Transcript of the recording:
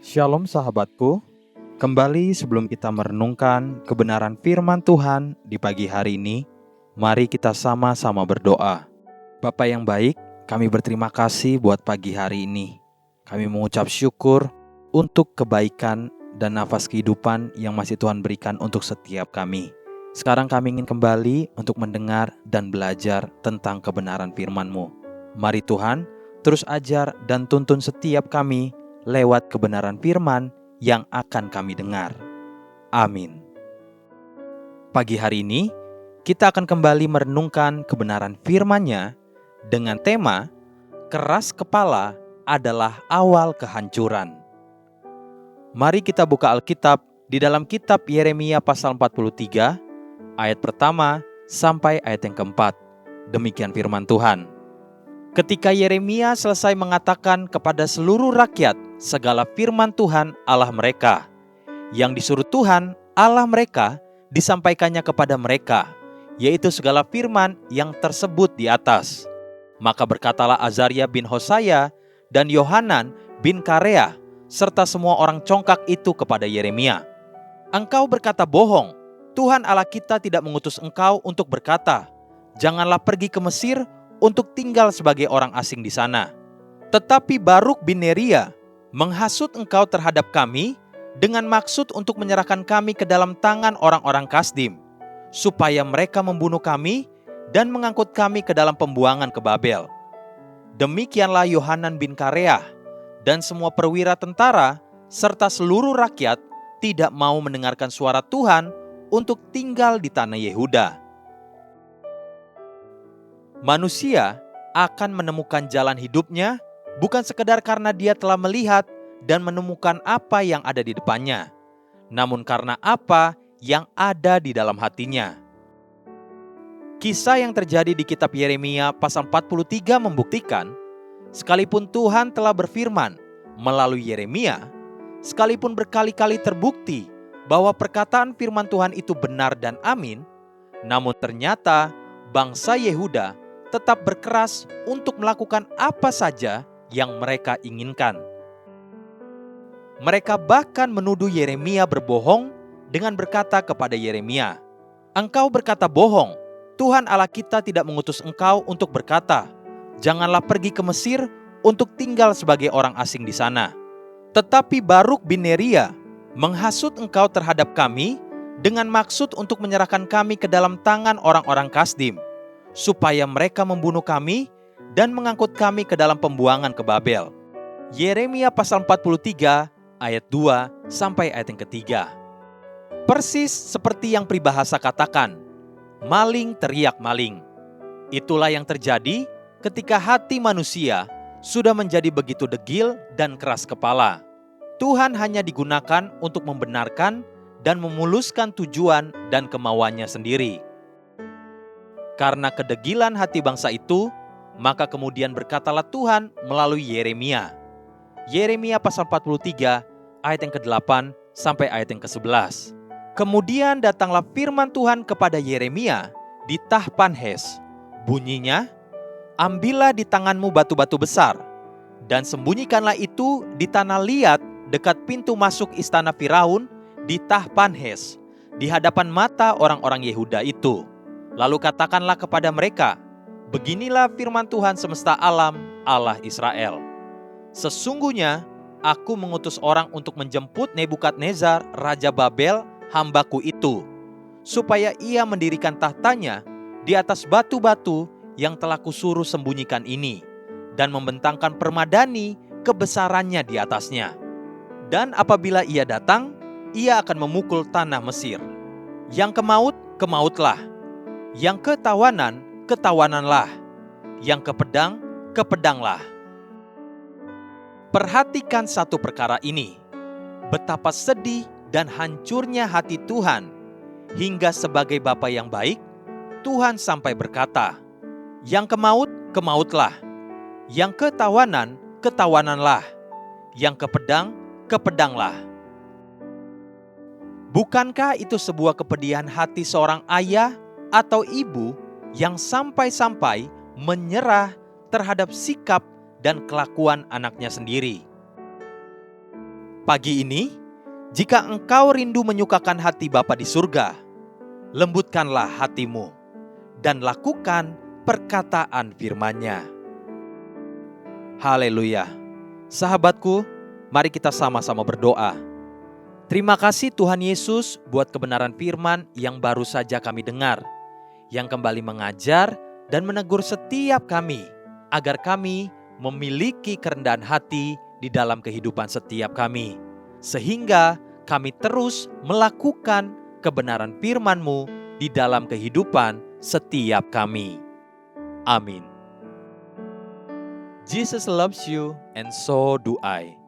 Shalom sahabatku, kembali sebelum kita merenungkan kebenaran firman Tuhan di pagi hari ini, mari kita sama-sama berdoa. Bapa yang baik, kami berterima kasih buat pagi hari ini. Kami mengucap syukur untuk kebaikan dan nafas kehidupan yang masih Tuhan berikan untuk setiap kami. Sekarang kami ingin kembali untuk mendengar dan belajar tentang kebenaran firman-Mu. Mari Tuhan, terus ajar dan tuntun setiap kami lewat kebenaran firman yang akan kami dengar. Amin. Pagi hari ini, kita akan kembali merenungkan kebenaran firman-Nya dengan tema, keras kepala adalah awal kehancuran. Mari kita buka Alkitab di dalam kitab Yeremia pasal 43, ayat pertama sampai ayat yang keempat. Demikian firman Tuhan. Ketika Yeremia selesai mengatakan kepada seluruh rakyat segala firman Tuhan Allah mereka, yang disuruh Tuhan Allah mereka disampaikannya kepada mereka, yaitu segala firman yang tersebut di atas. Maka berkatalah Azaria bin Hosaya dan Yohanan bin Karea, serta semua orang congkak itu kepada Yeremia, "Engkau berkata bohong, Tuhan Allah kita tidak mengutus engkau untuk berkata, janganlah pergi ke Mesir untuk tinggal sebagai orang asing di sana. Tetapi Baruk bin Neria menghasut engkau terhadap kami dengan maksud untuk menyerahkan kami ke dalam tangan orang-orang Kasdim, supaya mereka membunuh kami dan mengangkut kami ke dalam pembuangan ke Babel." Demikianlah Yohanan bin Karea dan semua perwira tentara serta seluruh rakyat tidak mau mendengarkan suara Tuhan untuk tinggal di tanah Yehuda. Manusia akan menemukan jalan hidupnya bukan sekedar karena dia telah melihat dan menemukan apa yang ada di depannya, namun karena apa yang ada di dalam hatinya. Kisah yang terjadi di kitab Yeremia pasal 43 membuktikan, sekalipun Tuhan telah berfirman melalui Yeremia, sekalipun berkali-kali terbukti bahwa perkataan firman Tuhan itu benar dan amin, namun ternyata bangsa Yehuda tetap berkeras untuk melakukan apa saja yang mereka inginkan. Mereka bahkan menuduh Yeremia berbohong dengan berkata kepada Yeremia, "Engkau berkata bohong, Tuhan Allah kita tidak mengutus engkau untuk berkata, janganlah pergi ke Mesir untuk tinggal sebagai orang asing di sana. Tetapi Baruk bin Neria menghasut engkau terhadap kami dengan maksud untuk menyerahkan kami ke dalam tangan orang-orang Kasdim, supaya mereka membunuh kami dan mengangkut kami ke dalam pembuangan ke Babel." Yeremia pasal 43 ayat 2 sampai ayat yang ketiga. Persis seperti yang peribahasa katakan, maling teriak maling. Itulah yang terjadi ketika hati manusia sudah menjadi begitu degil dan keras kepala. Tuhan hanya digunakan untuk membenarkan dan memuluskan tujuan dan kemauannya sendiri. Karena kedegilan hati bangsa itu, maka kemudian berkatalah Tuhan melalui Yeremia. Yeremia pasal 43 ayat yang ke-8 sampai ayat yang ke-11. Kemudian datanglah firman Tuhan kepada Yeremia di Tahpanhes. Bunyinya, "Ambillah di tanganmu batu-batu besar, dan sembunyikanlah itu di tanah liat dekat pintu masuk istana Firaun di Tahpanhes, di hadapan mata orang-orang Yehuda itu. Lalu katakanlah kepada mereka, beginilah firman Tuhan semesta alam, Allah Israel. Sesungguhnya aku mengutus orang untuk menjemput Nebukadnezar, Raja Babel, hambaku itu, supaya ia mendirikan tahtanya di atas batu-batu yang telah kusuruh sembunyikan ini, dan membentangkan permadani kebesarannya di atasnya. Dan apabila ia datang, ia akan memukul tanah Mesir. Yang kemaut, kemautlah. Yang ketawanan, ketawananlah. Yang kepedang, kepedanglah." Perhatikan satu perkara ini, betapa sedih dan hancurnya hati Tuhan, hingga sebagai Bapa yang baik, Tuhan sampai berkata, "Yang kemaut, kemautlah. Yang ketawanan, ketawananlah. Yang kepedang, kepedanglah." Bukankah itu sebuah kepedihan hati seorang ayah atau ibu yang sampai-sampai menyerah terhadap sikap dan kelakuan anaknya sendiri? Pagi ini, jika engkau rindu menyukakan hati Bapa di surga, lembutkanlah hatimu dan lakukan perkataan firman-Nya. Haleluya. Sahabatku, mari kita sama-sama berdoa. Terima kasih Tuhan Yesus buat kebenaran firman yang baru saja kami dengar, yang kembali mengajar dan menegur setiap kami, agar kami memiliki kerendahan hati di dalam kehidupan setiap kami, sehingga kami terus melakukan kebenaran firman-Mu di dalam kehidupan setiap kami. Amin. Jesus loves you and so do I.